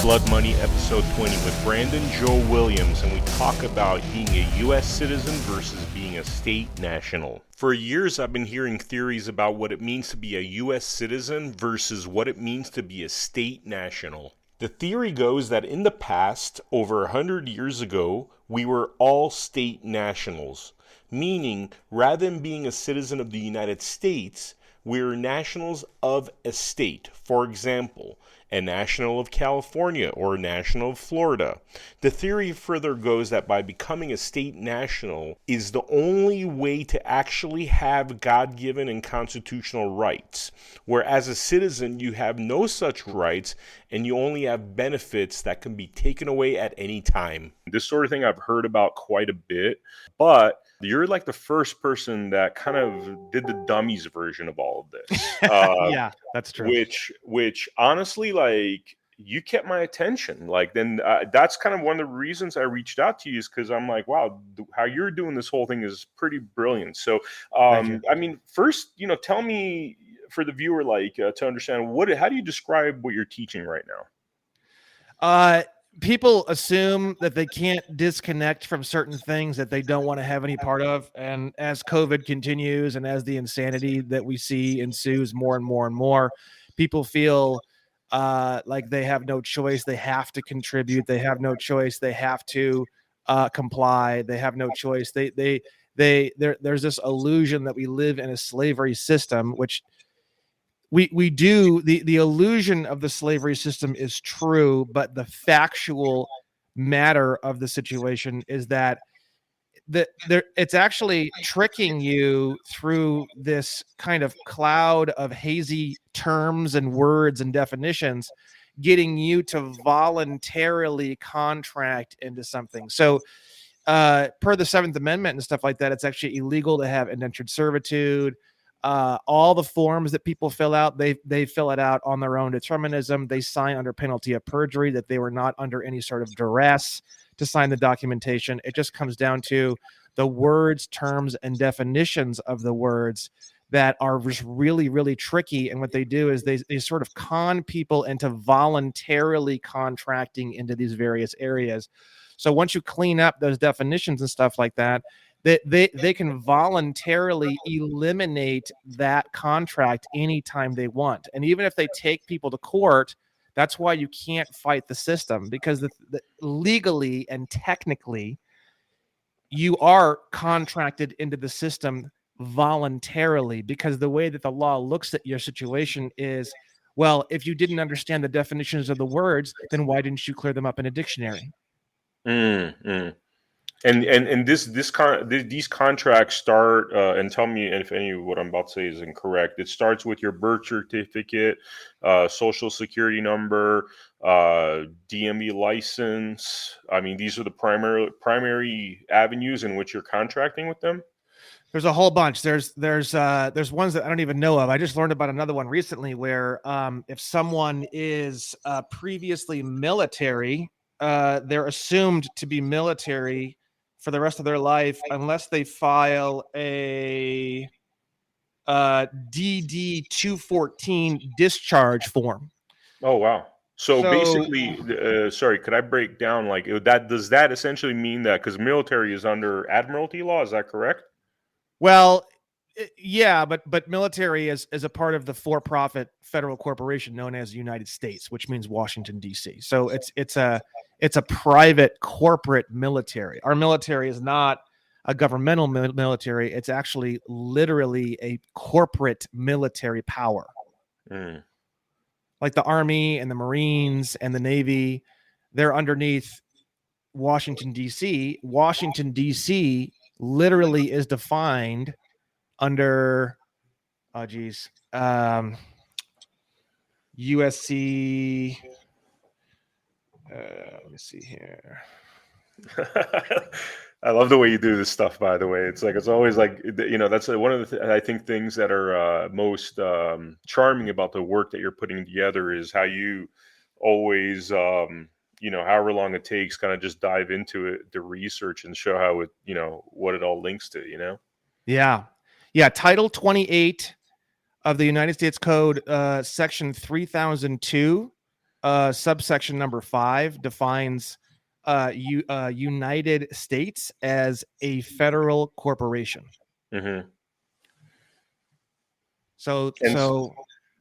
Blood Money, episode 20, with Brandon Joe Williams, and we talk about being a U.S. citizen versus being a state national. For years, I've been hearing theories about what it means to be a U.S. citizen versus what it means to be a state national. The theory goes that in the past, over 100 years ago, we were all state nationals, meaning rather than being a citizen of the United States, we're nationals of a state. For example, a national of California or a national of Florida. The theory further goes that by becoming a state national is the only way to actually have God-given and constitutional rights, where as a citizen you have no such rights and you only have benefits that can be taken away at any time. This sort of thing I've heard about quite a bit, but you're like the first person that kind of did the dummies version of all of this. Yeah, that's true. Which honestly, like, you kept my attention. Like, then that's kind of one of the reasons I reached out to you, is because I'm like, wow, how you're doing this whole thing is pretty brilliant. So, I mean, first, tell me, for the viewer, like, to understand how do you describe what you're teaching right now? People assume that they can't disconnect from certain things that they don't want to have any part of. And as COVID continues and as the insanity that we see ensues more and more and more, people feel like they have no choice. They have to contribute. They have no choice. They have to comply. They have no choice. There's this illusion that we live in a slavery system, which we do. The illusion of the slavery system is true, but the factual matter of the situation is that it's actually tricking you through this kind of cloud of hazy terms and words and definitions, getting you to voluntarily contract into something. So per the Seventh Amendment and stuff like that, it's actually illegal to have indentured servitude. All the forms that people fill out, they fill it out on their own determinism. They sign under penalty of perjury that they were not under any sort of duress to sign the documentation. It just comes down to the words, terms, and definitions of the words that are just really, really tricky. And what they do is they sort of con people into voluntarily contracting into these various areas. So once you clean up those definitions and stuff like that, they can voluntarily eliminate that contract anytime they want. And even if they take people to court, that's why you can't fight the system, because legally and technically, you are contracted into the system voluntarily, because the way that the law looks at your situation is, well, if you didn't understand the definitions of the words, then why didn't you clear them up in a dictionary? And these contracts start, and tell me if any of what I'm about to say is incorrect. It starts with your birth certificate, social security number, DMV license. I mean, these are the primary avenues in which you're contracting with them. There's a whole bunch. There's ones that I don't even know of. I just learned about another one recently where if someone is previously military, they're assumed to be military for the rest of their life unless they file a DD 214 discharge form. Oh, wow. So basically, sorry, could I break down, like, that? Does that essentially mean that because military is under admiralty law? Is that correct? Well, yeah, but military is a part of the for-profit federal corporation known as the United States, which means Washington, D.C. So it's a private corporate military. Our military is not a governmental military. It's actually literally a corporate military power. Like the Army and the Marines and the Navy, they're underneath Washington, D.C. Washington, D.C. literally is defined under, USC. Let me see here. I love the way you do this stuff, by the way. It's always like, that's one of the I think things that are most charming about the work that you're putting together is how you always, however long it takes, kind of just dive into it, the research, and show how it, what it all links to, Yeah. Title 28 of the United States Code, Section 3002 subsection number 5 defines United States as a federal corporation. Mm-hmm. So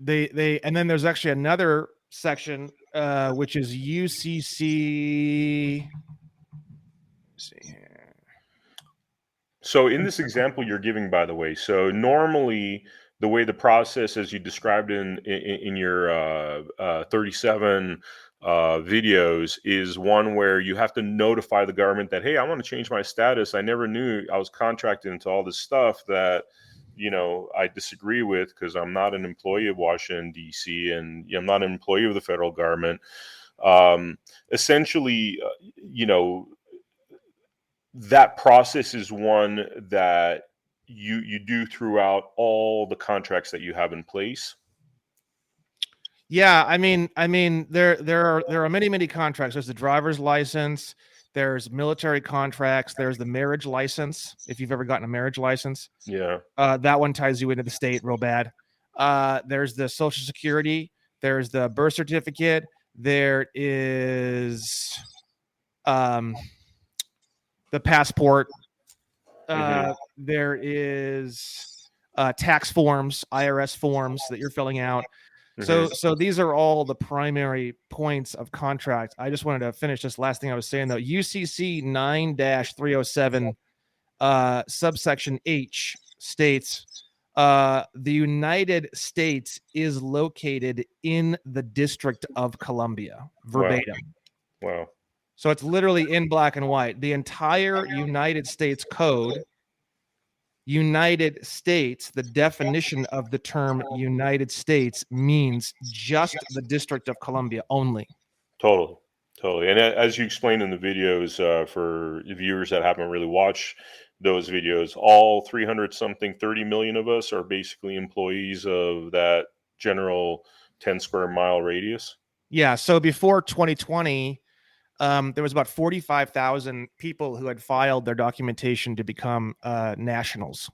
they and then there's actually another section which is UCC. Let's see here. So in this example you're giving, by the way, so normally the way the process, as you described in your 37 videos, is one where you have to notify the government that, hey, I want to change my status. I never knew I was contracted into all this stuff that, I disagree with, because I'm not an employee of Washington, D.C., and I'm not an employee of the federal government. Essentially, that process is one that you do throughout all the contracts that you have in place. Yeah, I mean, there are many contracts. There's the driver's license. There's military contracts. There's the marriage license. If you've ever gotten a marriage license, Yeah. that one ties you into the state real bad. There's the Social Security. There's the birth certificate. There is the passport. There is tax forms, IRS forms that you're filling out. So these are all the primary points of contract. I just wanted to finish this last thing I was saying, though. UCC 9-307 subsection H states the United States is located in the District of Columbia, verbatim. Wow. So it's literally in black and white. The entire United States Code, United States, the definition of the term United States means just the District of Columbia only. Totally. And as you explained in the videos, for viewers that haven't really watched those videos, all 300 something, 30 million of us are basically employees of that general 10 square mile radius. Yeah. So before 2020, there was about 45,000 people who had filed their documentation to become nationals,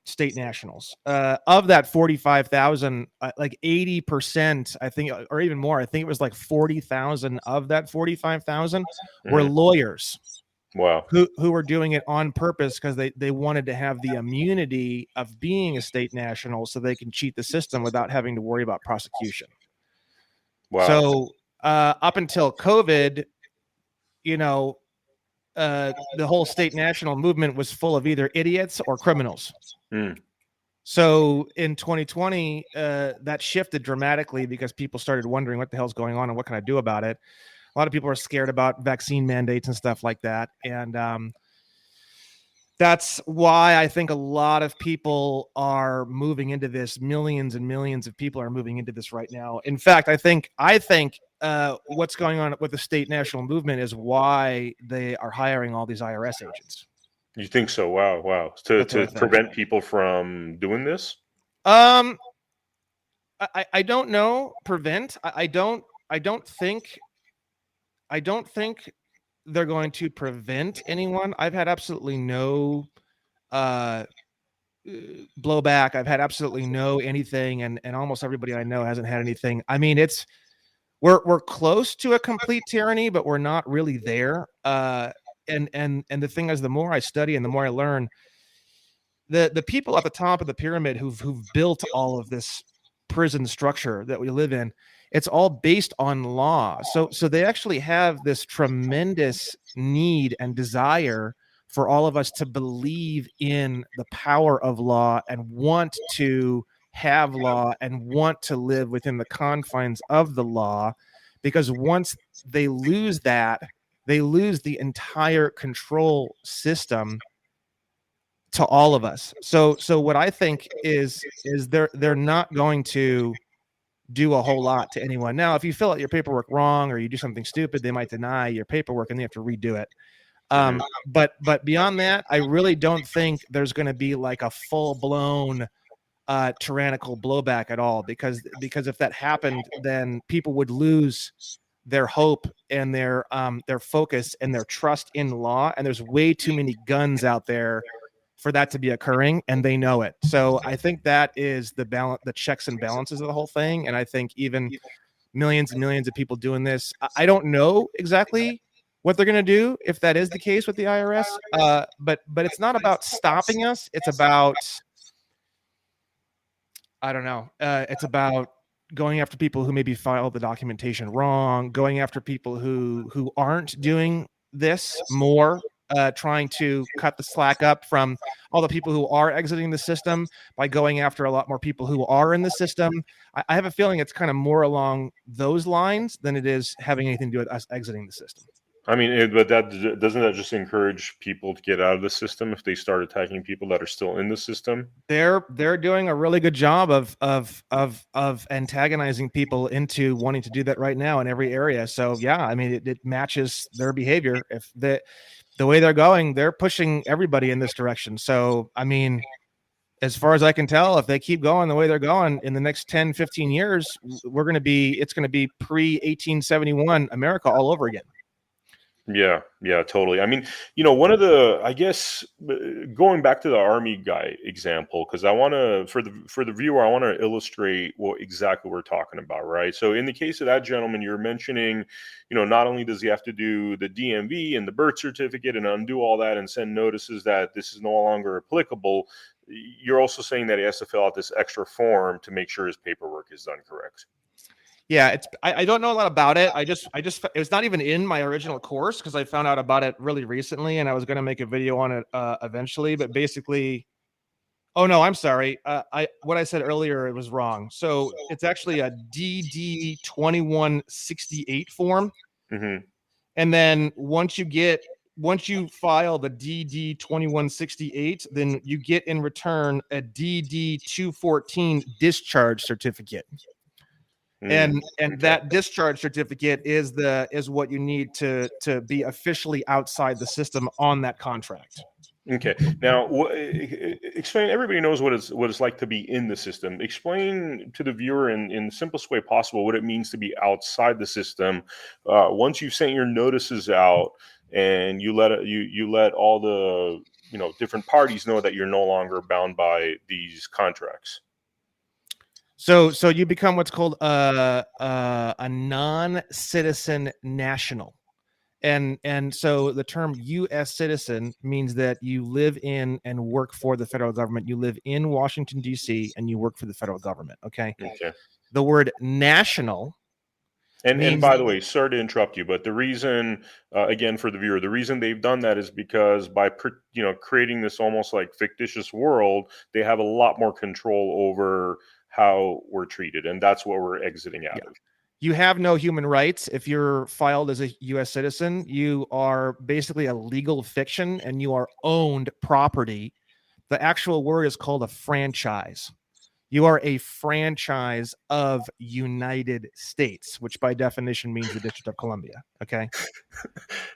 state nationals. Of that 45,000, like 80%, I think, or even more, I think it was like 40,000 of that 45,000 were lawyers. Wow. Who were doing it on purpose because they wanted to have the immunity of being a state national so they can cheat the system without having to worry about prosecution. Wow. So up until COVID, the whole state national movement was full of either idiots or criminals. So in 2020, that shifted dramatically because people started wondering what the hell's going on and what can I do about it. A lot of people are scared about vaccine mandates and stuff like that. And that's why I think a lot of people are moving into this. Millions and millions of people are moving into this right now. In fact, I think what's going on with the state national movement is why they are hiring all these IRS agents. You think so? Wow. To prevent people from doing this? I don't know. Prevent. I don't think they're going to prevent anyone. I've had absolutely no blowback. I've had absolutely no anything, and almost everybody I know hasn't had anything. I mean, we're close to a complete tyranny, but we're not really there. And the thing is, the more I study and the more I learn, the people at the top of the pyramid who've built all of this prison structure that we live in, it's all based on law. So they actually have this tremendous need and desire for all of us to believe in the power of law and want to have law and want to live within the confines of the law, because once they lose that, they lose the entire control system to all of us. So what I think is they're not going to do a whole lot to anyone. Now, if you fill out your paperwork wrong or you do something stupid, they might deny your paperwork and they have to redo it. But beyond that, I really don't think there's going to be like a full blown tyrannical blowback at all, because if that happened, then people would lose their hope and their focus and their trust in law. And there's way too many guns out there for that to be occurring, and they know it. So I think that is the balance, the checks and balances of the whole thing. And I think even millions and millions of people doing this. I don't know exactly what they're going to do if that is the case with the IRS. But it's not about stopping us. It's about, I don't know. It's about going after people who maybe filed the documentation wrong, going after people who aren't doing this more, trying to cut the slack up from all the people who are exiting the system by going after a lot more people who are in the system. I have a feeling it's kind of more along those lines than it is having anything to do with us exiting the system. I mean, but that doesn't that just encourage people to get out of the system if they start attacking people that are still in the system? They're doing a really good job of antagonizing people into wanting to do that right now in every area. So yeah, I mean it matches their behavior. If the way they're going, they're pushing everybody in this direction. So I mean, as far as I can tell, if they keep going the way they're going in the next 10, 15 years, it's going to be pre 1871 America all over again. Yeah, yeah, totally. I mean, one of the, I guess, going back to the army guy example, because I want to, for the viewer, I want to illustrate what exactly we're talking about, right? So, in the case of that gentleman, you're mentioning, not only does he have to do the DMV and the birth certificate and undo all that and send notices that this is no longer applicable, you're also saying that he has to fill out this extra form to make sure his paperwork is done correct. Yeah, I don't know a lot about it. I just it was not even in my original course because I found out about it really recently, and I was going to make a video on it eventually. But basically, oh no, I'm sorry. What I said earlier, it was wrong. So it's actually a DD 2168 form, Mm-hmm. and then once you file the DD 2168, then you get in return a DD 214 discharge certificate. And Okay. that discharge certificate is what you need to be officially outside the system on that contract. Okay. Now, explain. Everybody knows what it's like to be in the system. Explain to the viewer in the simplest way possible what it means to be outside the system. Once you've sent your notices out and you let all the different parties know that you're no longer bound by these contracts. So you become what's called a non-citizen national. And so the term U.S. citizen means that you live in and work for the federal government. You live in Washington, D.C., and you work for the federal government. Okay. Okay. The word national And means, by the way, sorry to interrupt you, but the reason, again, for the viewer, the reason they've done that is because by creating this almost like fictitious world, they have a lot more control over how we're treated, and that's what we're exiting out of. you have no human rights. If you're filed as a U.S. citizen, you are basically a legal fiction and you are owned property. The actual word is called a franchise. You are a franchise of United States, which by definition means the District of Columbia. Okay.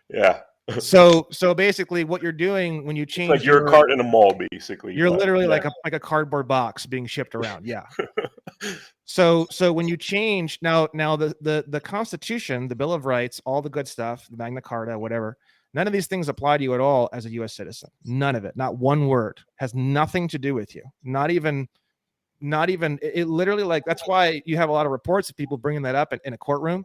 Yeah. So basically what you're doing when you change, like you're a cart in a mall, basically. You're literally yeah. like a cardboard box being shipped around. Yeah. So when you change now the Constitution, the Bill of Rights, all the good stuff, the Magna Carta, whatever, none of these things apply to you at all as a U.S. citizen. None of it. Not one word. Has nothing to do with you. Not even it literally, like, that's why you have a lot of reports of people bringing that up in a courtroom,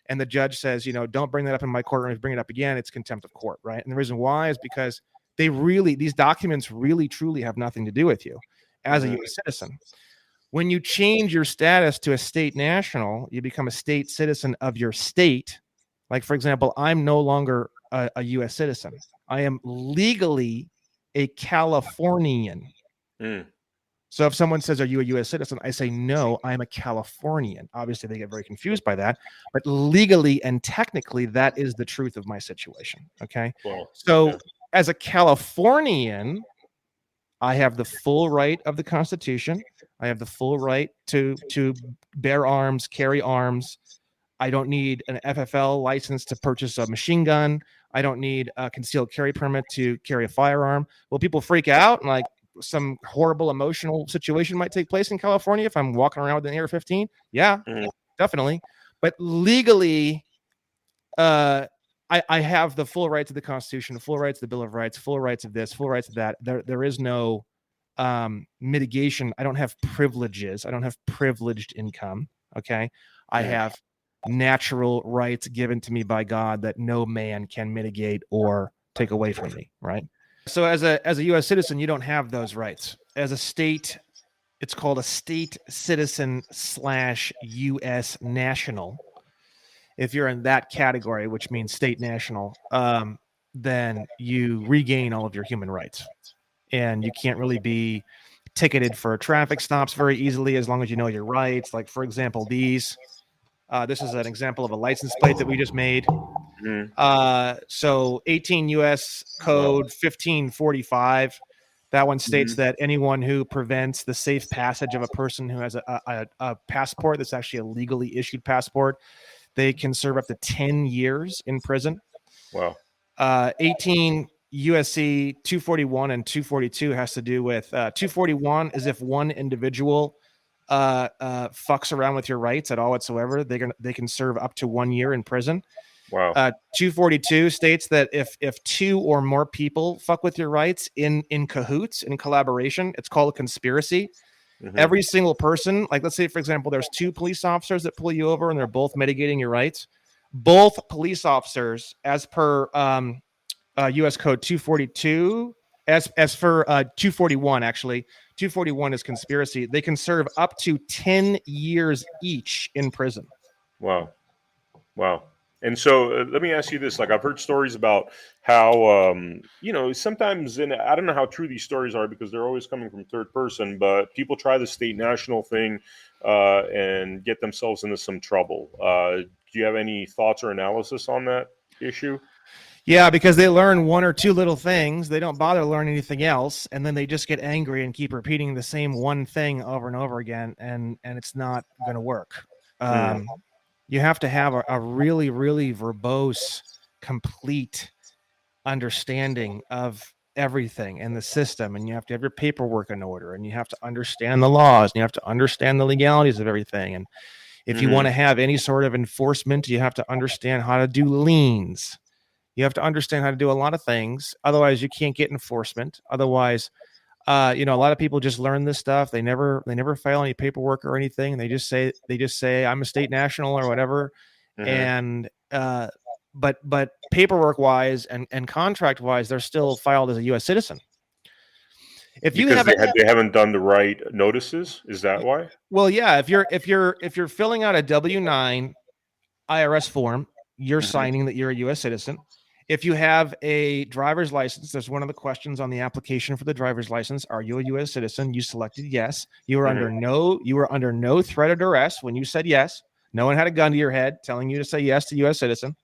and the judge says, don't bring that up in my courtroom. If you bring it up again, it's contempt of court, right? And the reason why is because these documents really truly have nothing to do with you as a U.S. citizen. When you change your status to a state national, you become a state citizen of your state. Like, for example, I'm no longer a U.S. citizen. I am legally a Californian. So if someone says, "Are you a U.S. citizen?" I say, "No, I'm a Californian." Obviously, they get very confused by that, but legally and technically, that is the truth of my situation. Okay. Well, so yeah. As a Californian, I have the full right of the Constitution. I have the full right to bear arms, carry arms. I don't need an FFL license to purchase a machine gun. I don't need a concealed carry permit to carry a firearm. Will people freak out and, like, some horrible emotional situation might take place in California if I'm walking around with an AR-15? Yeah, definitely. But legally, I have the full rights of the Constitution, the full rights of the Bill of Rights, full rights of this, full rights of that. There is no mitigation. I don't have privileges. I don't have privileged income. Okay. I have natural rights given to me by God that no man can mitigate or take away from me, right? So as a U.S. citizen, you don't have those rights. As a state, it's called a state citizen / U.S. national. If you're in that category, which means state national, then you regain all of your human rights, and you can't really be ticketed for traffic stops very easily as long as you know your rights. Like, for example, this is an example of a license plate that we just made. So 18 U.S. Code 1545. That one states that anyone who prevents the safe passage of a person who has a passport that's actually a legally issued passport, they can serve up to 10 years in prison. Wow. 18 USC 241 and 242 has to do with 241 is if one individual fucks around with your rights at all whatsoever, they can serve up to 1 year in prison. Wow. 242 states that if two or more people fuck with your rights in cahoots, in collaboration, it's called a conspiracy. Every single person, like let's say, for example, there's two police officers that pull you over and they're both mitigating your rights. Both police officers, as per U.S. Code 242, as for 241, actually, 241 is conspiracy. They can serve up to 10 years each in prison. Wow. Wow. And so let me ask you this. Like, I've heard stories about how, sometimes, and I don't know how true these stories are because they're always coming from third person, but people try the state national thing and get themselves into some trouble. Do you have any thoughts or analysis on that issue? Yeah, because they learn one or two little things. They don't bother learning anything else. And then they just get angry and keep repeating the same one thing over and over again. And it's not going to work. You have to have a really, really verbose, complete understanding of everything in the system. And you have to have your paperwork in order. And you have to understand the laws. And you have to understand the legalities of everything. And if you want to have any sort of enforcement, you have to understand how to do liens. You have to understand how to do a lot of things. Otherwise, you can't get enforcement. Otherwise, a lot of people just learn this stuff. They never file any paperwork or anything. They just say I'm a state national or whatever. And but paperwork wise and contract wise, they're still filed as a U.S. citizen. Because they haven't done the right notices, is that why? Well, yeah. If you're filling out a W-9 IRS form, you're signing that you're a U.S. citizen. If you have a driver's license, there's one of the questions on the application for the driver's license. Are you a U.S. citizen? You selected yes. You were under no threat or duress when you said yes. No one had a gun to your head telling you to say yes to U.S. citizen.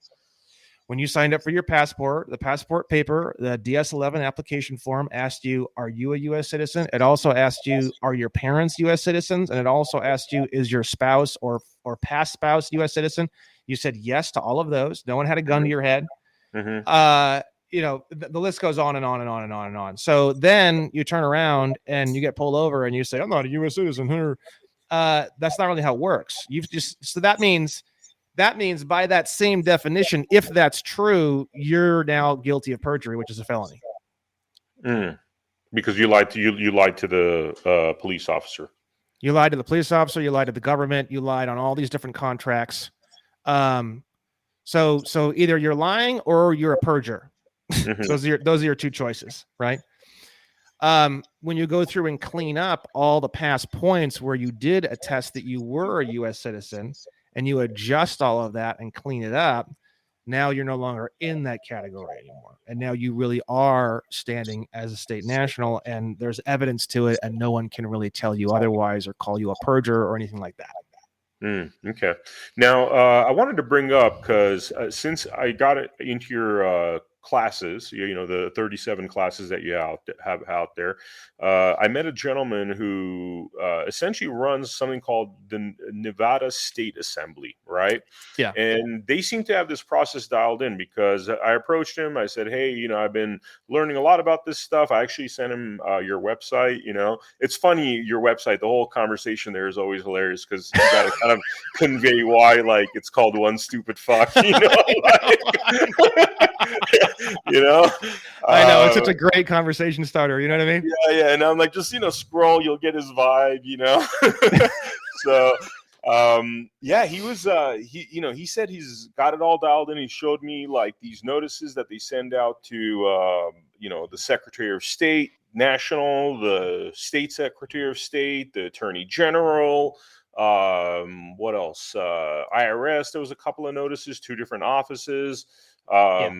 When you signed up for your passport, the passport paper, the DS-11 application form asked you, are you a U.S. citizen? It also asked you, are your parents U.S. citizens? And it also asked you, is your spouse or past spouse U.S. citizen? You said yes to all of those. No one had a gun to your head. The list goes on and on and on and on and on. So then you turn around and you get pulled over and you say, I'm not a U.S. citizen. That's not really how it works. So that means by that same definition, if that's true, you're now guilty of perjury, which is a felony. Because you lied to the police officer. You lied to the police officer. You lied to the government. You lied on all these different contracts. So either you're lying or you're a perjurer. Those are your two choices, right? When you go through and clean up all the past points where you did attest that you were a U.S. citizen and you adjust all of that and clean it up, now you're no longer in that category anymore. And now you really are standing as a state national, and there's evidence to it, and no one can really tell you otherwise or call you a perjurer or anything like that. Okay. Now, I wanted to bring up, because since I got into your classes, the 37 classes that you have out there, I met a gentleman who essentially runs something called the Nevada State Assembly, right? Yeah. And they seem to have this process dialed in, because I approached him. I said, hey, I've been learning a lot about this stuff. I actually sent him your website. It's funny, your website, the whole conversation there is always hilarious, because you got to kind of convey why, like, it's called One Stupid Fuck, I know, it's such a great conversation starter. You know what I mean? Yeah. And I'm like, just, scroll, you'll get his vibe, So Yeah, he was. He said he's got it all dialed in. He showed me like these notices that they send out to, the Secretary of State, National, the State Secretary of State, the Attorney General. What else? IRS. There was a couple of notices, two different offices. Yeah.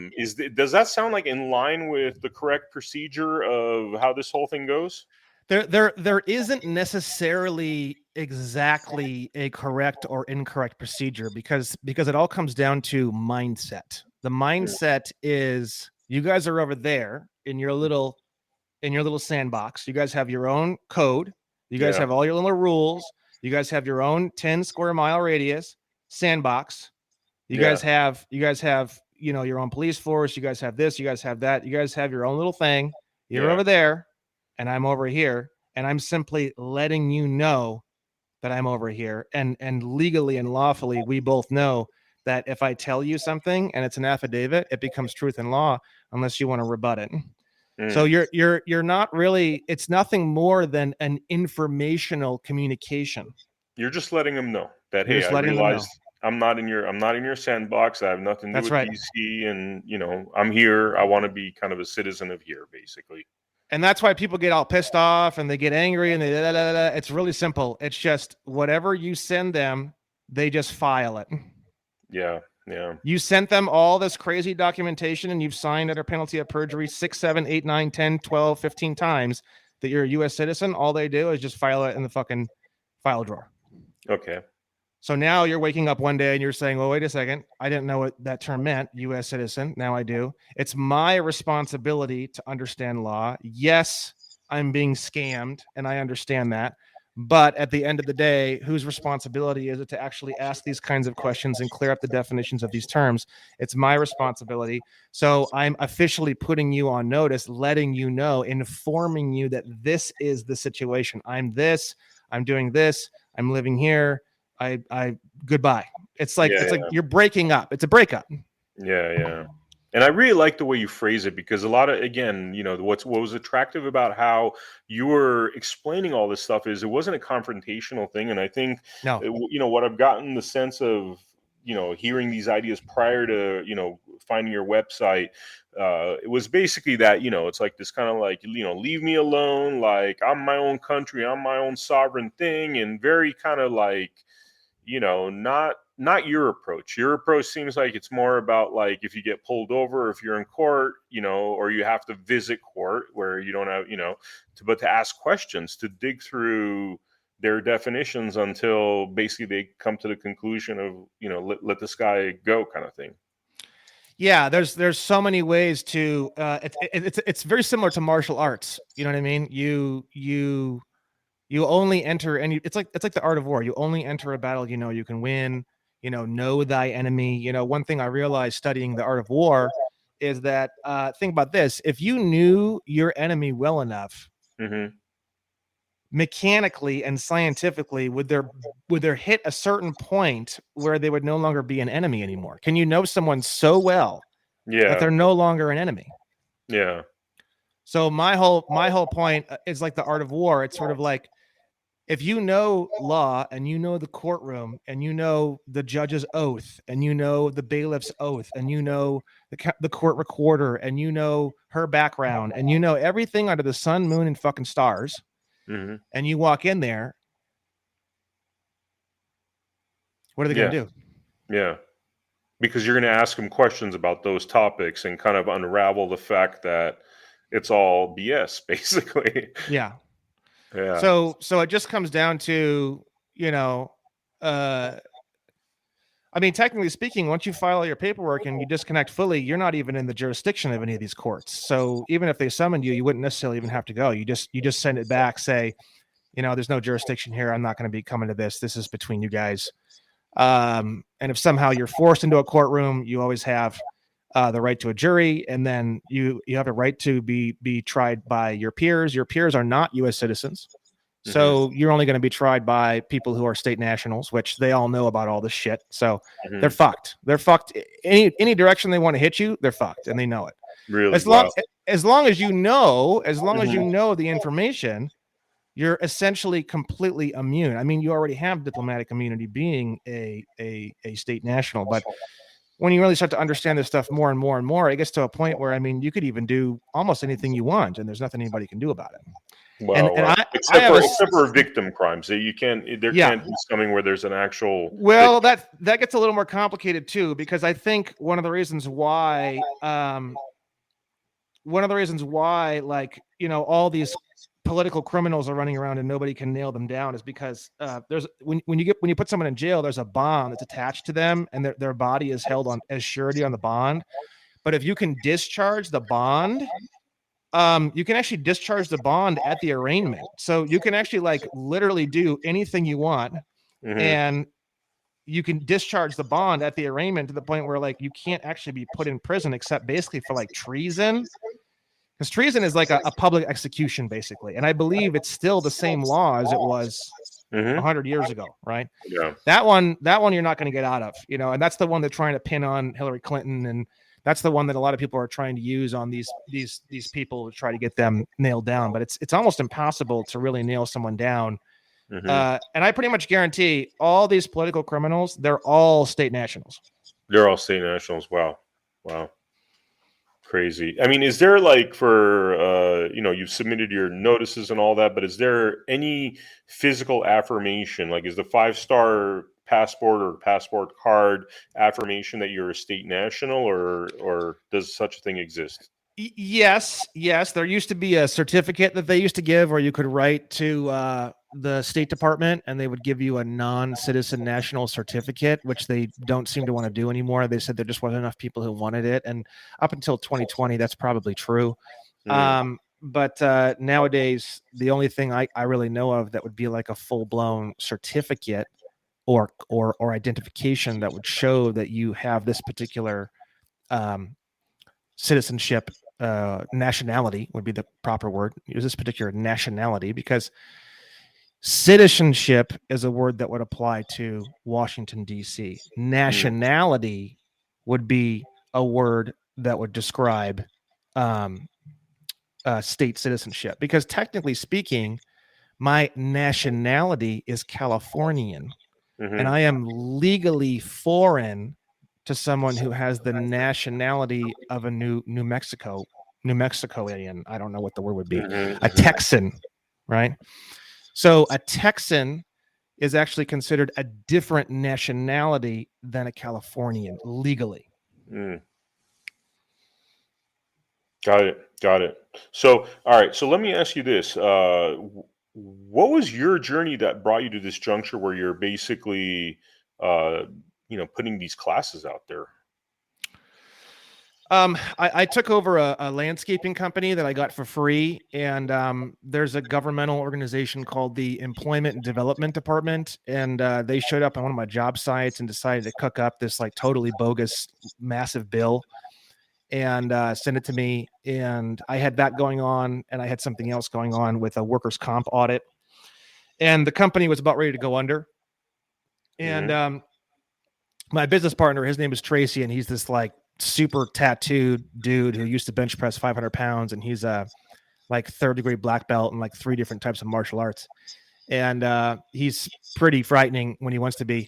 Does that sound like in line with the correct procedure of how this whole thing goes? There isn't necessarily exactly a correct or incorrect procedure because it all comes down to mindset. The mindset is you guys are over there in your little sandbox. You guys have your own code. You guys Yeah, have all your little rules. You guys have your own 10 square mile radius sandbox. yeah, You guys have, your own police force. You guys have this, you guys have that. You guys have your own little thing. You're yeah, over there and I'm over here and I'm simply letting you know that I'm over here and legally and lawfully we both know that if I tell you something and it's an affidavit, it becomes truth and law unless you want to rebut it. So mm. you're not really, it's nothing more than an informational communication. You're just letting them know that, You're hey, just I letting them realized know. I'm not in your sandbox. I have nothing to do That's with right. DC, and I'm here. I want to be kind of a citizen of here, basically. And that's why people get all pissed off and they get angry and they da, da, da, da. It's really simple. It's just whatever you send them, they just file it. Yeah, yeah, You sent them all this crazy documentation and you've signed under penalty of perjury 6, 7, 8, 9, 10, 12, 15 times that you're a US citizen. All they do is just file it in the fucking file drawer. okay, So now you're waking up one day and you're saying, well, wait a second. I didn't know what that term meant, US citizen. Now I do. It's my responsibility to understand law. Yes, I'm being scammed and I understand that. But at the end of the day, whose responsibility is it to actually ask these kinds of questions and clear up the definitions of these terms? It's my responsibility. So I'm officially putting you on notice, letting you know, informing you that this is the situation. I'm this, I'm doing this, I'm living here. I goodbye. It's like yeah, you're breaking up. It's a breakup. yeah, yeah. And I really like the way you phrase it because a lot of, again, what was attractive about how you were explaining all this stuff is it wasn't a confrontational thing. And I think, No. what I've gotten the sense of, hearing these ideas prior to, finding your website, it was basically that, it's like this kind of like, leave me alone. Like I'm my own country, I'm my own sovereign thing. And very kind of like, not your approach. Your approach seems like it's more about like if you get pulled over, if you're in court, or you have to visit court where you don't have, but to ask questions, to dig through their definitions until basically they come to the conclusion of, let this guy go kind of thing. Yeah, there's so many ways to it's very similar to martial arts. You know what I mean? You only enter and it's like the art of war. You only enter a battle you can win. Know thy enemy. One thing I realized studying the art of war is that think about this: if you knew your enemy well enough, Mm-hmm. mechanically and scientifically, would there hit a certain point where they would no longer be an enemy anymore? Can you know someone so well that Yeah. they're no longer an enemy? Yeah. So my whole point is like the art of war. It's sort of like if you know law and you know the courtroom and you know the judge's oath and you know the bailiff's oath and you know the court recorder and you know her background and you know everything under the sun, moon, and fucking stars, Mm-hmm. and you walk in there, what are they going Yeah. to do? Yeah. Because you're going to ask them questions about those topics and kind of unravel the fact that it's all BS, basically. Yeah. Yeah. So it just comes down to, uh, I mean, technically speaking, once you file your paperwork and you disconnect fully, you're not even in the jurisdiction of any of these courts. So even if they summoned you, you wouldn't necessarily even have to go. You just send it back, say, there's no jurisdiction here. I'm not going to be coming to this. This is between you guys. And if somehow you're forced into a courtroom, you always have the right to a jury, and then you have a right to be tried by your peers. Your peers are not U.S. citizens. Mm-hmm. So you're only going to be tried by people who are state nationals, which they all know about all this shit. So they're Mm-hmm. fucked. They're fucked. Any direction they want to hit you, they're fucked, and they know it. Really? As long Wow. as long as you know Mm-hmm. the information, you're essentially completely immune. I mean, you already have diplomatic immunity being a state national, but when you really start to understand this stuff more and more and more, it gets to a point where, I mean, you could even do almost anything you want, and there's nothing anybody can do about it. And Well, I have except for victim crimes, there yeah. can't be something where there's an actual Well, victim. that gets a little more complicated too, because I think one of the reasons why, like, you know, all these political criminals are running around and nobody can nail them down is because there's when you put someone in jail, there's a bond that's attached to them, and their body is held on as surety on the bond. But if you can discharge the bond, you can actually discharge the bond at the arraignment. So you can actually, like, literally do anything you want, Mm-hmm. and you can discharge the bond at the arraignment to the point where, like, you can't actually be put in prison except basically for like treason, because treason is like a public execution basically, and I believe it's still the same law as it was Mm-hmm. 100 years ago, right? Yeah. That one you're not going to get out of, you know, and that's the one they're trying to pin on Hillary Clinton, and that's the one that a lot of people are trying to use on these people to try to get them nailed down. But it's almost impossible to really nail someone down. Mm-hmm. And I pretty much guarantee all these political criminals, they're all state nationals. They're all state nationals. Wow. Wow. Crazy. I mean, is there, like, for you've submitted your notices and all that, but is there any physical affirmation? Like, is the 5-star passport or passport card affirmation that you're a state national, or does such a thing exist? Yes. There used to be a certificate that they used to give, or you could write to the State Department, and they would give you a non-citizen national certificate, which they don't seem to want to do anymore. They said there just wasn't enough people who wanted it, and up until 2020, that's probably true. Mm. But nowadays, the only thing I really know of that would be like a full-blown certificate or identification that would show that you have this particular citizenship, nationality would be the proper word. Use this particular nationality, because citizenship is a word that would apply to Washington, D.C. Nationality would be a word that would describe state citizenship, because technically speaking, my nationality is Californian, Mm-hmm. and I am legally foreign to someone who has the nationality of a New Mexicoian. I don't know what the word would be. Mm-hmm. A Texan, right? So a Texan is actually considered a different nationality than a Californian legally. Mm. Got it. So, all right. So let me ask you this: what was your journey that brought you to this juncture where you're basically, putting these classes out there? I took over a landscaping company that I got for free, and there's a governmental organization called the Employment and Development Department, and they showed up on one of my job sites and decided to cook up this like totally bogus massive bill and send it to me. And I had that going on, and I had something else going on with a workers' comp audit, and the company was about ready to go under. And Mm-hmm. my business partner, his name is Tracy, and he's this like super tattooed dude who used to bench press 500 pounds, and he's a like third-degree black belt in like 3 different types of martial arts, and he's pretty frightening when he wants to be.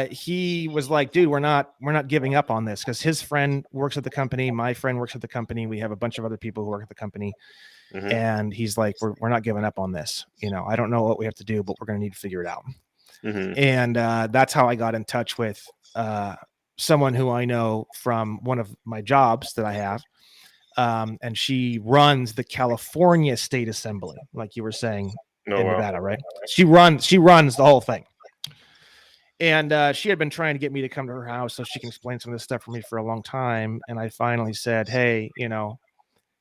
He was like, dude, we're not giving up on this, because his friend works at the company, my friend works at the company, we have a bunch of other people who work at the company, Mm-hmm. and he's like, we're not giving up on this. You know, I don't know what we have to do, but we're going to need to figure it out. Mm-hmm. And that's how I got in touch with someone who I know from one of my jobs that I have. And she runs the California State Assembly, like you were saying, Oh, in wow. Nevada, right? She runs the whole thing. And she had been trying to get me to come to her house so she can explain some of this stuff for me for a long time. And I finally said, hey, you know,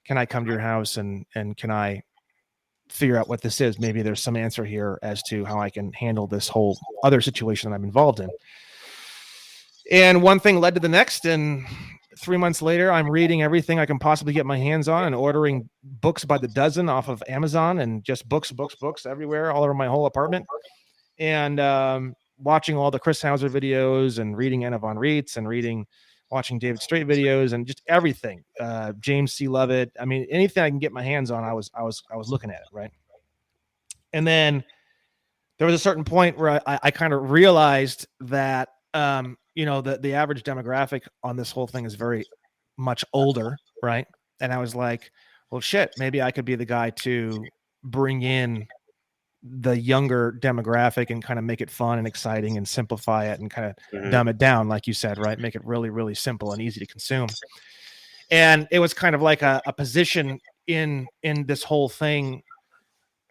can I come to your house and can I figure out what this is? Maybe there's some answer here as to how I can handle this whole other situation that I'm involved in. And one thing led to the next, and 3 months later, I'm reading everything I can possibly get my hands on and ordering books by the dozen off of Amazon, and just books everywhere, all over my whole apartment. And watching all the Chris Hauser videos and reading Anna von Reitz and watching David Straight videos and just everything. James C. Lovett. I mean, anything I can get my hands on, I was looking at it, right? And then there was a certain point where I kind of realized that, the average demographic on this whole thing is very much older, right? And I was like, well, shit, maybe I could be the guy to bring in the younger demographic and kind of make it fun and exciting and simplify it and kind of dumb it down, like you said, right? Make it really, really simple and easy to consume. And it was kind of like a position in this whole thing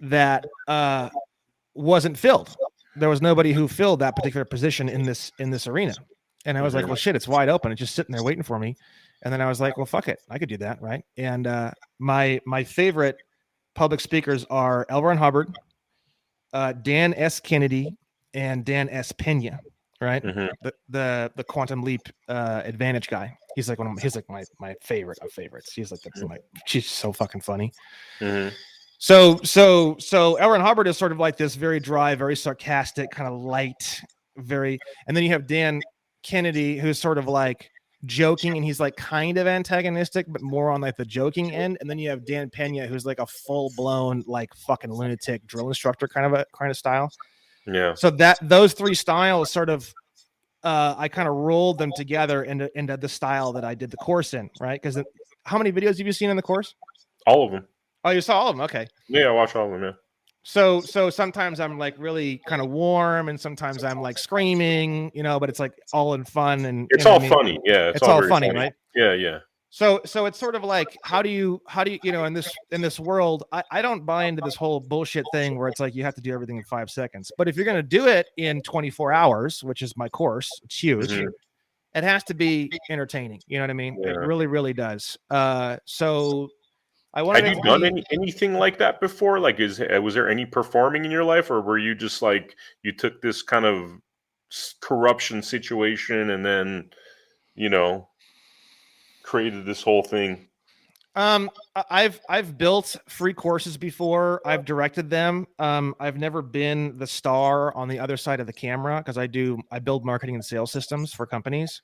that wasn't filled. There was nobody who filled that particular position in this arena. And I was like, well, shit, it's wide open. It's just sitting there waiting for me. And then I was like, well, fuck it. I could do that. Right. And my favorite public speakers are L. Ron Hubbard, Dan S. Kennedy, and Dan S. Pena. Right. The quantum leap advantage guy. He's like he's like my favorite of favorites. He's like, she's so fucking funny. So L. Ron Hubbard is sort of like this very dry, very sarcastic, kind of light, and then you have Dan Kennedy, who's sort of like joking, and he's like kind of antagonistic, but more on like the joking end. And then you have Dan Pena, who's like a full blown like fucking lunatic drill instructor kind of style. Yeah. So those three styles sort of I kind of rolled them together into the style that I did the course in, right? Because how many videos have you seen in the course? All of them. Oh, you saw all of them? Okay. Yeah, I watch all of them, yeah. So sometimes I'm like really kind of warm, and sometimes I'm like screaming, but it's like all in fun, and it's all funny. Yeah, it's all funny, right? Yeah, yeah. So it's sort of like how do you in this world, I don't buy into this whole bullshit thing where it's like you have to do everything in 5 seconds. But if you're gonna do it in 24 hours, which is my course, it's huge. It has to be entertaining. You know what I mean? Yeah. It really, really does. So have you done anything like that before? Like, was there any performing in your life, or were you just like you took this kind of corruption situation and then, created this whole thing? I've built free courses before. I've directed them. I've never been the star on the other side of the camera because I build marketing and sales systems for companies.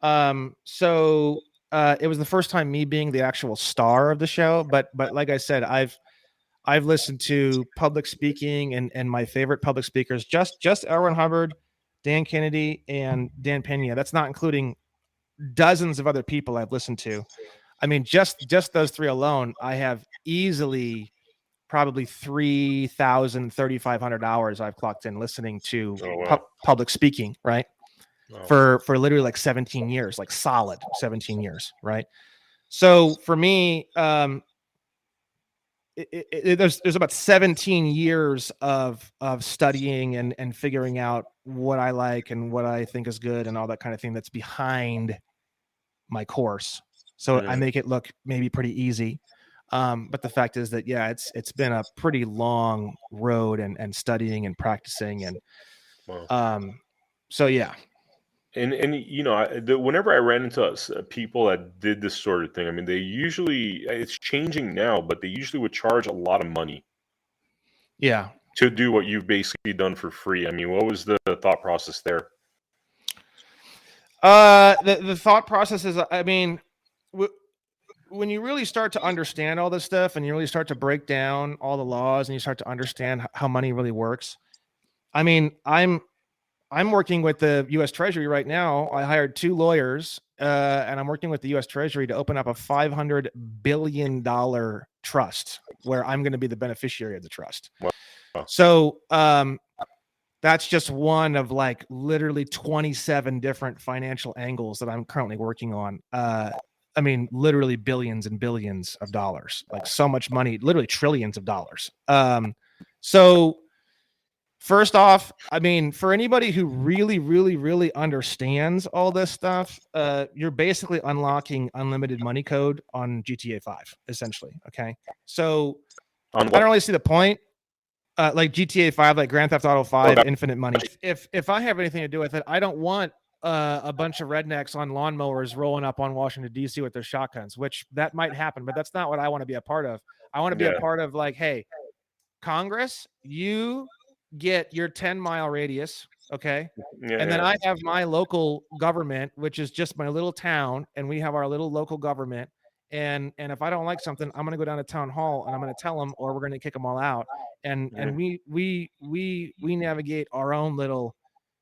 So it was the first time me being the actual star of the show, but like I said, I've listened to public speaking and my favorite public speakers, just L. Ron Hubbard, Dan Kennedy, and Dan Pena. That's not including dozens of other people I've listened to. I mean, just those three alone, I have easily probably 3,500 hours I've clocked in listening to public speaking, right? For literally like 17 years, like solid 17 years, right? So for me, there's about 17 years of studying and figuring out what I like and what I think is good and all that kind of thing that's behind my course. So I make it look maybe pretty easy. But the fact is that, yeah, it's been a pretty long road and studying and practicing. And so, yeah. And whenever I ran into people that did this sort of thing, I mean, it's changing now, but they usually would charge a lot of money. Yeah. To do what you've basically done for free. I mean, what was the thought process there? The thought process is, I mean, when you really start to understand all this stuff and you really start to break down all the laws and you start to understand how money really works. I mean, I'm working with the U.S. Treasury right now. I hired 2 lawyers, and I'm working with the U.S. Treasury to open up a $500 billion trust where I'm going to be the beneficiary of the trust. Wow. So that's just one of like literally 27 different financial angles that I'm currently working on. I mean, literally billions and billions of dollars, like so much money, literally trillions of dollars. So first off, I mean, for anybody who really, really, really understands all this stuff, you're basically unlocking unlimited money code on GTA 5, essentially. Okay. So I don't really see the point. Like GTA 5, like Grand Theft Auto 5, infinite money. If I have anything to do with it, I don't want a bunch of rednecks on lawnmowers rolling up on Washington, D.C. with their shotguns, which that might happen, but that's not what I want to be a part of. I want to be a part of like, hey, Congress, you get your 10-mile radius, okay? And then I have my local government, which is just my little town, and we have our little local government, and if I don't like something, I'm going to go down to town hall and I'm going to tell them, or we're going to kick them all out. And we navigate our own little.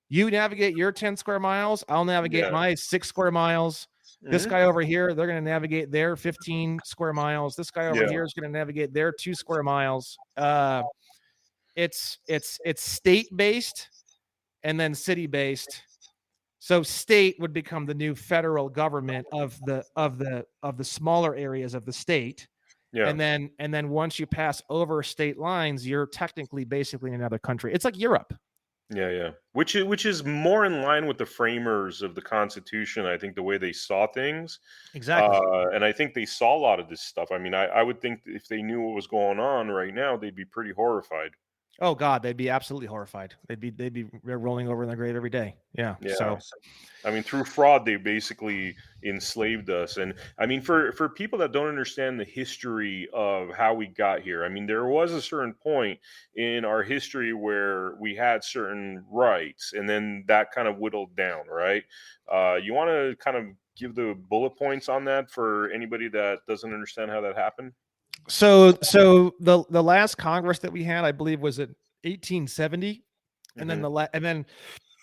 You navigate your 10 square miles. I'll navigate Yeah. my 6 square miles. This guy over here, they're going to navigate their 15 square miles. This guy over here is going to navigate their 2 square miles. It's state based and then city based. So state would become the new federal government of the smaller areas of the state. Yeah. And then once you pass over state lines, you're technically basically in another country. It's like Europe. Yeah. Which is more in line with the framers of the Constitution. I think the way they saw things, Exactly. and I think they saw a lot of this stuff. I mean, I would think if they knew what was going on right now, they'd be pretty horrified. Oh God, they'd be absolutely horrified. They'd be rolling over in their grave every day. Yeah. Yeah. So I mean, through fraud, they basically enslaved us. And I mean, for people that don't understand the history of how we got here, I mean, there was a certain point in our history where we had certain rights, and then that kind of whittled down, right? You want to kind of give the bullet points on that for anybody that doesn't understand how that happened? So the last Congress that we had, I believe, was in 1870, and then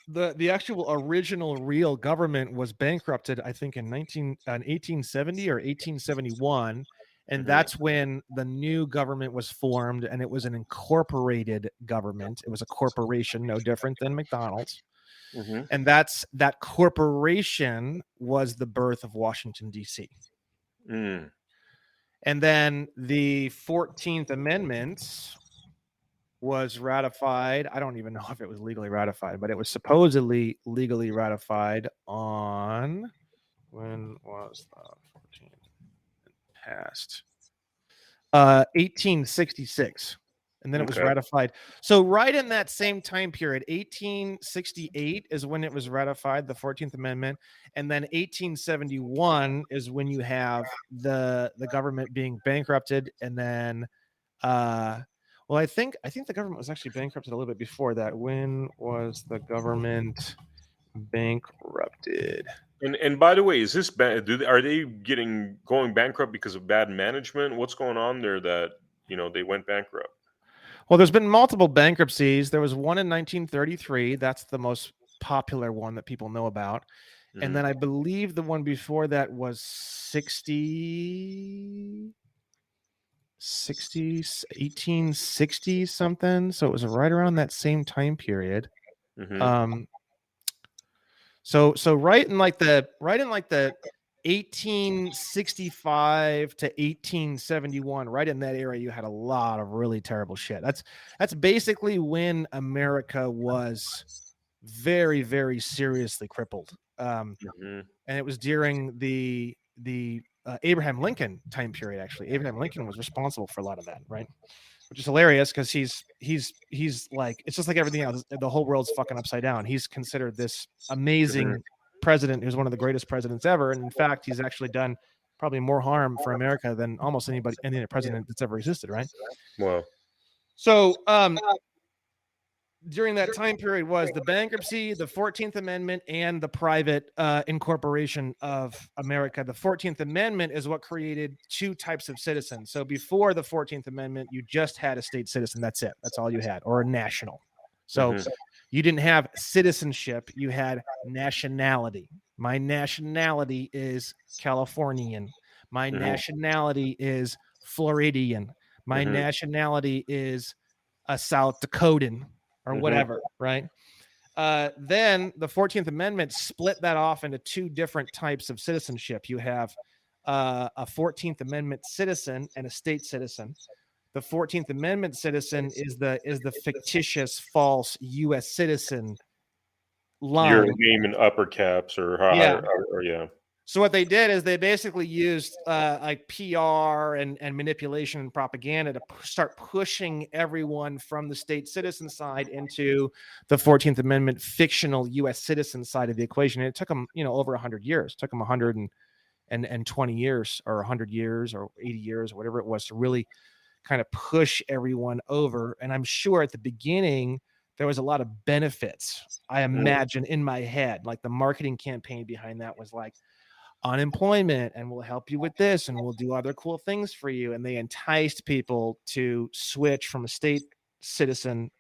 the actual original real government was bankrupted, I think, in 1870 or 1871, and that's when the new government was formed, and it was an incorporated government. It was a corporation, no different than McDonald's. And that corporation was the birth of Washington, D.C. And then the 14th Amendment was ratified. I don't even know if it was legally ratified, but it was supposedly legally ratified on, when was the 14th passed? 1866. And then it was ratified. So right in that same time period, 1868 is when it was ratified, the 14th Amendment. And then 1871 is when you have the government being bankrupted. And then well, I think the government was actually bankrupted a little bit before that. When was the government bankrupted? And by the way, is this are they going bankrupt because of bad management? What's going on there that they went bankrupt? Well, there's been multiple bankruptcies. There was one in 1933. That's the most popular one that people know about. And then I believe the one before that was 1860 something. So it was right around that same time period. So right in like the 1865 to 1871, right in that area, you had a lot of really terrible shit. That's basically when America was very, very seriously crippled. And it was during the Abraham Lincoln time period. Actually, Abraham Lincoln was responsible for a lot of that, right? Which is hilarious because he's like, it's just like everything else. The whole world's fucking upside down. He's considered this amazing president who's one of the greatest presidents ever, and in fact, he's actually done probably more harm for America than almost any other president that's ever existed, right? Wow. So during that time period was the bankruptcy, the 14th Amendment, and the private incorporation of America. The 14th Amendment is what created two types of citizens. So before the 14th Amendment, you just had a state citizen. That's it. That's all you had, or a national. So you didn't have citizenship. You had nationality. My nationality is Californian. My nationality is Floridian. My nationality is a South Dakotan, or whatever, right? Then the 14th Amendment split that off into two different types of citizenship. You have a 14th Amendment citizen and a state citizen. The 14th Amendment citizen is the fictitious, false U.S. citizen line. Your name in upper caps, or yeah. So what they did is they basically used like PR and manipulation and propaganda to start pushing everyone from the state citizen side into the 14th Amendment fictional U.S. citizen side of the equation. And it took them, over 100 years. It took them 120 years or 100 years or 80 years or whatever it was to really kind of push everyone over. And I'm sure at the beginning there was a lot of benefits. I imagine in my head, like the marketing campaign behind that was like, unemployment, and we'll help you with this, and we'll do other cool things for you. And they enticed people to switch from a state citizen,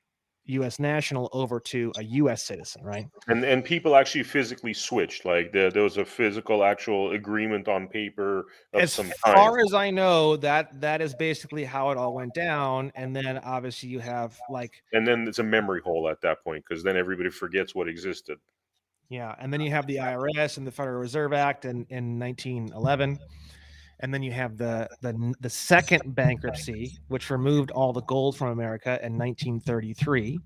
U.S. national, over to a U.S. citizen, right? And people actually physically switched. Like there was a physical, actual agreement on paper of As some kind. far as I know, that is basically how it all went down. And then obviously you have like, And then it's a memory hole at that point because then everybody forgets what existed. yeah, and then you have the IRS and the Federal Reserve Act in 1911. And then you have the second bankruptcy, which removed all the gold from America in 1933.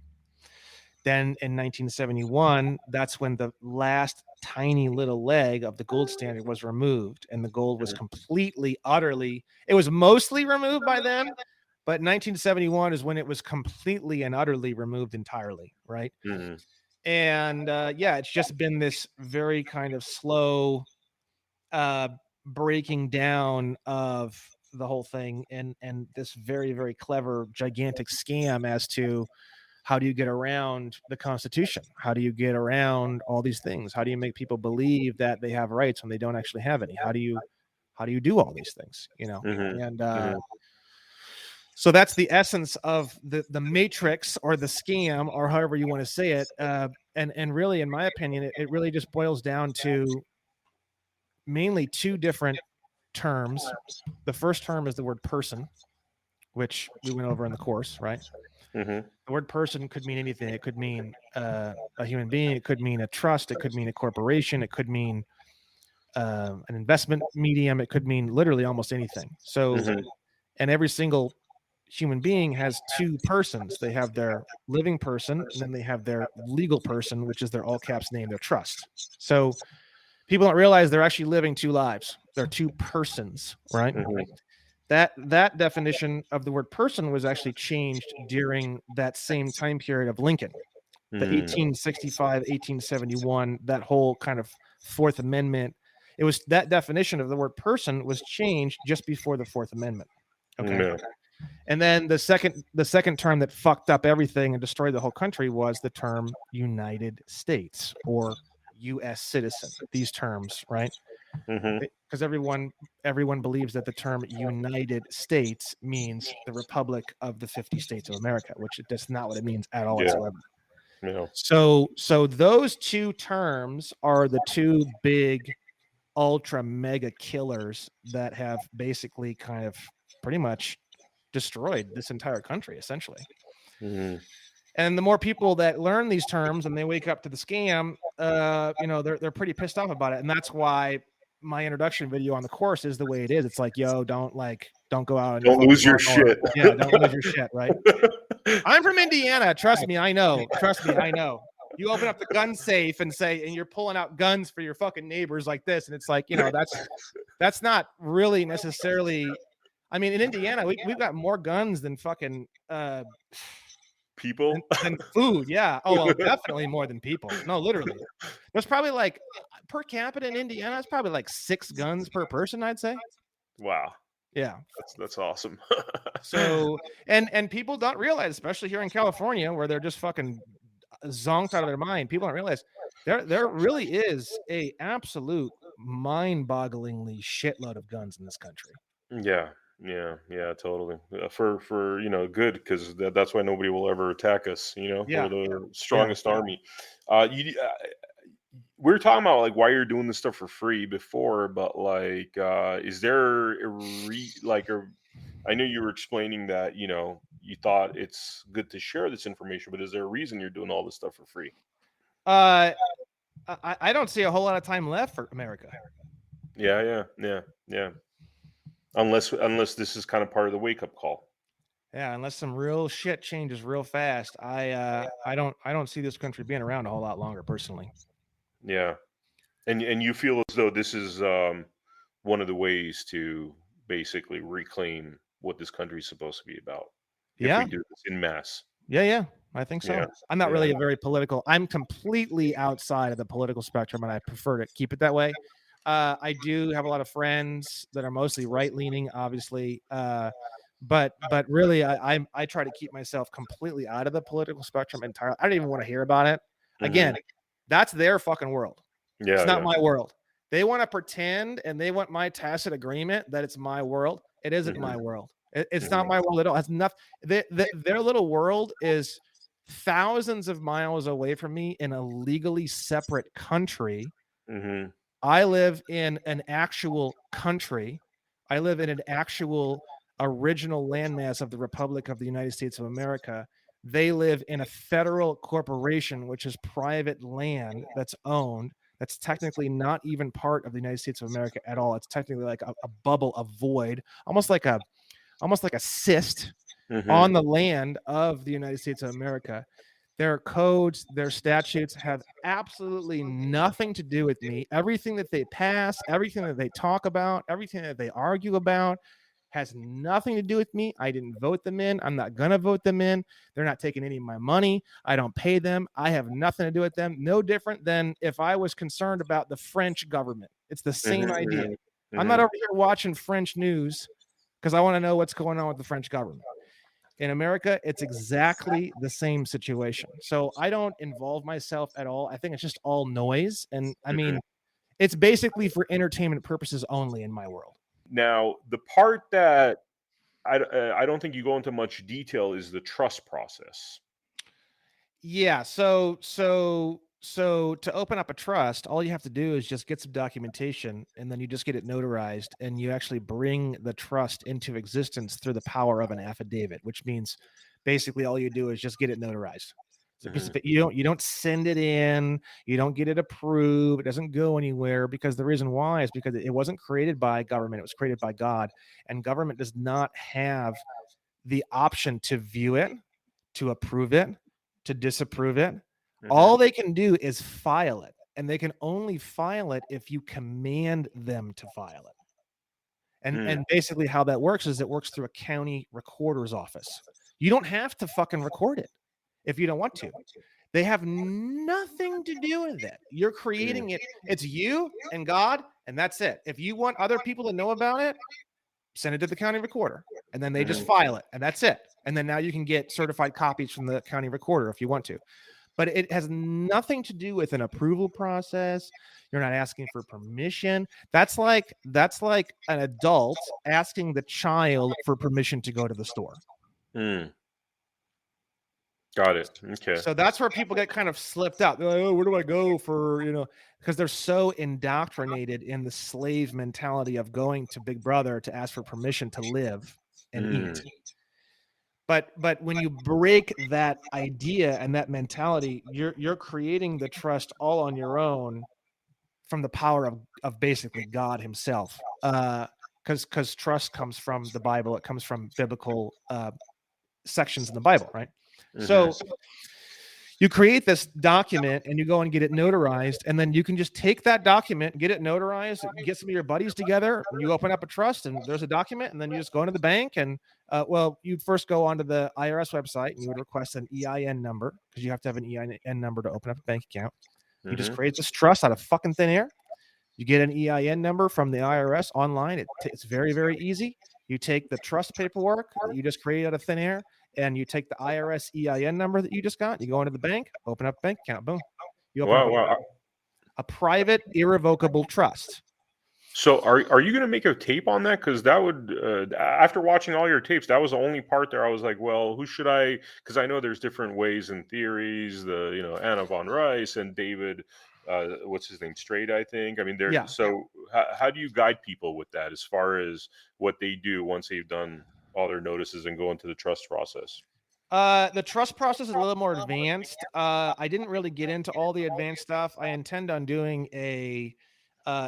Then in 1971, that's when the last tiny little leg of the gold standard was removed, and the gold was completely, utterly, it was mostly removed by then, but 1971 is when it was completely and utterly removed entirely, right? Mm-hmm. And yeah, it's just been this very kind of slow uh, breaking down of the whole thing, and this very, very clever, gigantic scam as to how do you get around the Constitution? How do you get around all these things? How do you make people believe that they have rights when they don't actually have any? How do you do all these things? You know, and Mm-hmm. Mm-hmm. so that's the essence of the matrix, or the scam, or however you want to say it. And really, in my opinion, it really just boils down to mainly two different terms. The first term is the word person, which we went over in the course, right? Mm-hmm. The word person could mean anything. It could mean a human being. It could mean a trust. It could mean a corporation. It could mean an investment medium. It could mean literally almost anything. So, Mm-hmm. and every single human being has two persons. They have their living person, and then they have their legal person, which is their all caps name, their trust. So people don't realize they're actually living two lives. They're two persons, right? Mm-hmm. That definition of the word person was actually changed during that same time period of Lincoln, the Mm-hmm. 1865, 1871, that whole kind of Fourth Amendment. It was that definition of the word person was changed just before the Fourth Amendment. Okay. Yeah. And then the second term that fucked up everything and destroyed the whole country was the term United States, or U.S. citizen. These terms, right? Mm-hmm. Because everyone believes that the term United States means the Republic of the 50 States of America, which that's not what it means at all Yeah. whatsoever. Yeah. So those two terms are the two big ultra mega killers that have basically kind of pretty much destroyed this entire country, essentially. Mm-hmm. And the more people that learn these terms and they wake up to the scam, they're pretty pissed off about it. And that's why my introduction video on the course is the way it is. It's like, yo, don't go out on your Don't fucking lose your lawnmower. shit. Yeah, don't lose your shit, right? I'm from Indiana. Trust me, I know. Trust me, I know. You open up the gun safe and you're pulling out guns for your fucking neighbors like this, and it's like, that's not really necessarily. I mean, in Indiana, we've got more guns than fucking People. than food. Yeah. Oh well, definitely more than people. No, literally. There's probably like per capita in Indiana, it's probably like 6 guns per person, I'd say. Wow. Yeah. That's awesome. So and people don't realize, especially here in California, where they're just fucking zonked out of their mind. People don't realize there really is a absolute mind-bogglingly shitload of guns in this country. Yeah. Yeah, totally. For good, because that's why nobody will ever attack us. We're Yeah. the strongest army. We were talking about like why you're doing this stuff for free before, but like, is there I know you were explaining that you thought it's good to share this information, but is there a reason you're doing all this stuff for free? Uh I don't see a whole lot of time left for America. Yeah. Unless this is kind of part of the wake up call. Yeah, unless some real shit changes real fast, I don't see this country being around a whole lot longer, personally. Yeah. And you feel as though this is one of the ways to basically reclaim what this country is supposed to be about if we Yeah, do this in mass. yeah, I think so. Yeah. I'm not Yeah. really a very political. I'm completely outside of the political spectrum, and I prefer to keep it that way. I do have a lot of friends that are mostly right leaning, obviously, but really, I try to keep myself completely out of the political spectrum entirely. I don't even want to hear about it. Mhm. Again, that's their fucking world. Yeah, It's not yeah. my world. They want to pretend, and they want my tacit agreement that it's my world. It isn't my world. It's not my world at all. It's not. Their little world is thousands of miles away from me in a legally separate country. I live in an actual country. I live in an actual original landmass of the Republic of the United States of America. They live in a federal corporation, which is private land that's owned. That's technically not even part of the United States of America at all. It's technically like a bubble, a void, almost like a cyst on the land of the United States of America. Their codes, their statutes have absolutely nothing to do with me. Everything that they pass, everything that they talk about, everything that they argue about has nothing to do with me. I didn't vote them in. I'm not going to vote them in. They're not taking any of my money. I don't pay them. I have nothing to do with them. No different than if I was concerned about the French government. It's the same idea. I'm not over here watching French news because I want to know what's going on with the French government. In America, it's exactly the same situation. So I don't involve myself at all. I think it's just all noise. And I mean, it's basically for entertainment purposes only in my world. Now, the part that I don't think you go into much detail is the trust process. Yeah. So to open up a trust, all you have to do is just get some documentation, and then you just get it notarized, and you actually bring the trust into existence through the power of an affidavit, which means basically all you do is just get it notarized. It's a piece of it. You don't send it in, you don't get it approved, it doesn't go anywhere, because the reason why is because it wasn't created by government, it was created by God, and government does not have the option to view it, to approve it, to disapprove it. All they can do is file it, and they can only file it if you command them to file it. And basically how that works is it works through a county recorder's office. You don't have to fucking record it if you don't want to. They have nothing to do with it. You're creating it. It's you and God, and that's it. If you want other people to know about it, send it to the county recorder, and then they just file it, and that's it. And then now you can get certified copies from the county recorder if you want to. But it has nothing to do with an approval process. You're not asking for permission. That's like an adult asking the child for permission to go to the store. Got it. Okay. So that's where people get kind of slipped out. They're like, oh, where do I go for, because they're so indoctrinated in the slave mentality of going to Big Brother to ask for permission to live and eat. But when you break that idea and that mentality, you're creating the trust all on your own from the power of basically God himself. Because trust comes from the Bible. It comes from biblical sections in the Bible, right? So you create this document and you go and get it notarized, and then you can just take that document, get it notarized, get some of your buddies together, and you open up a trust, and there's a document, and then you just go into the bank, and you'd first go onto the IRS website, and you would request an EIN number, because you have to have an EIN number to open up a bank account. You just create this trust out of fucking thin air. You get an EIN number from the IRS online. It's very, very easy. You take the trust paperwork that you just created out of thin air, and you take the IRS EIN number that you just got. You go into the bank, open up a bank account. Boom. You open up a private, irrevocable trust. So are you going to make a tape on that? Because that would, after watching all your tapes, that was the only part there I was like, well, who should I? Because I know there's different ways and theories. Anna von Rice and David, what's his name, Straight, I think. I mean, So how do you guide people with that as far as what they do once they've done all their notices and go into the trust process? The trust process is a little more advanced. I didn't really get into all the advanced stuff. I intend on doing a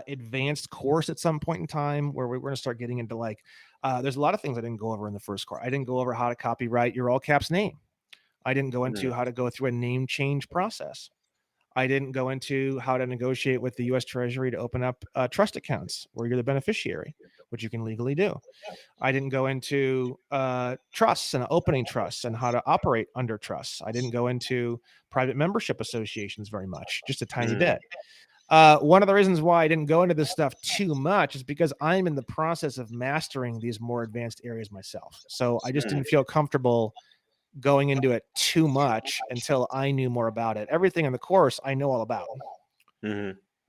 advanced course at some point in time where we're going to start getting into there's a lot of things I didn't go over in the first course. I didn't go over how to copyright your all caps name. I didn't go into how to go through a name change process. I didn't go into how to negotiate with the U.S. Treasury to open up trust accounts where you're the beneficiary, which you can legally do. I didn't go into trusts and opening trusts and how to operate under trusts. I didn't go into private membership associations very much, just a tiny bit. One of the reasons why I didn't go into this stuff too much is because I'm in the process of mastering these more advanced areas myself. So I just didn't feel comfortable going into it too much until I knew more about it. Everything in the course I know all about.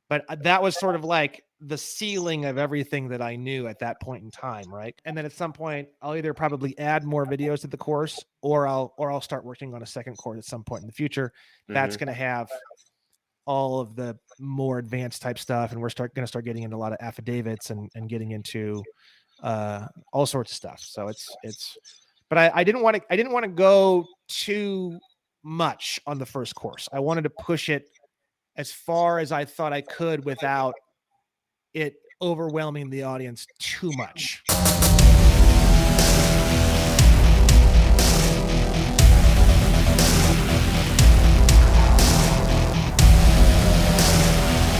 But that was sort of like the ceiling of everything that I knew at that point in time, right? And then at some point, I'll either probably add more videos to the course, or I'll start working on a second course at some point in the future. That's going to have all of the more advanced type stuff, and we're going to start getting into a lot of affidavits and getting into all sorts of stuff. So it's but I didn't want to go too much on the first course. I wanted to push it as far as I thought I could without it overwhelming the audience too much.